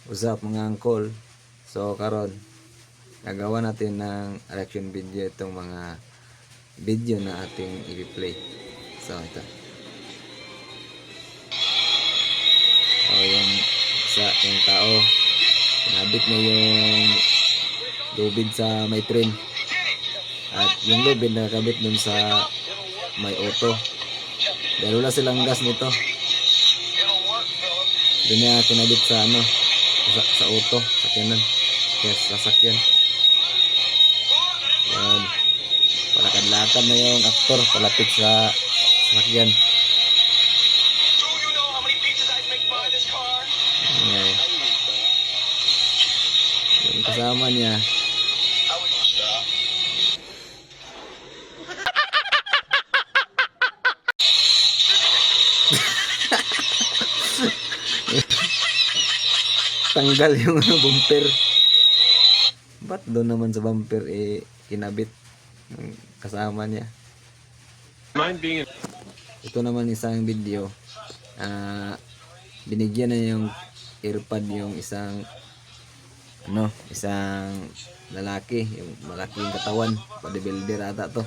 Usap mga angkol. So karon gagawa natin ng reaction video itong mga video na ating i-play. So ito. So yung tao nabit na yung lubid sa may trim. At yung lubid nakakabit dun sa may auto. Dahil wala silang gas nito. Doon niya kinabit sa sa auto, sakyanan. Yes, sasakyan. Yan. Palakad-lakad na yung aktor palapit sa sasakyan. Okay. Yung kasama niya. Tanggal yung bumper. Ba't doon naman sa bumper kinabit ng kasama niya? Ito naman isang video. Binigyan na yung earpod yung isang lalaki, yung malaking katawan, bodybuilder ata to.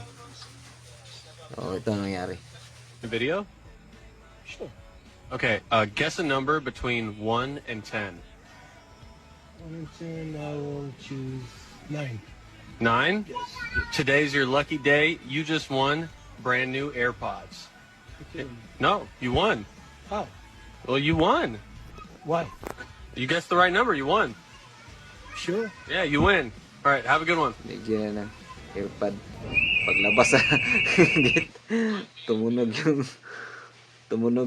So ito ang nangyari. Video? Sure. Okay, guess a number between 1 and 10. 1 and 10, I will choose 9. 9? Yes. Today's your lucky day. You just won brand new AirPods. Okay. No, you won. How? Well, you won. Why? You guessed the right number. You won. Sure. Yeah, you win. All right, have a good one. Bigyan na ng earpod. Paglabas sa gate, tumunog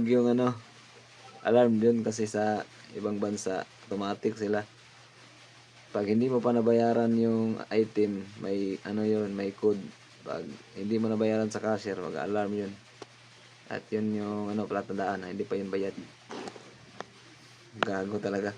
yung alarm yun kasi sa ibang bansa automatic sila. Pag hindi mo pa nabayaran yung item, may may code. Pag hindi mo nabayaran sa cashier, mag-alarm yun. At yun yung palatandaan na hindi pa yun bayad. Gago talaga.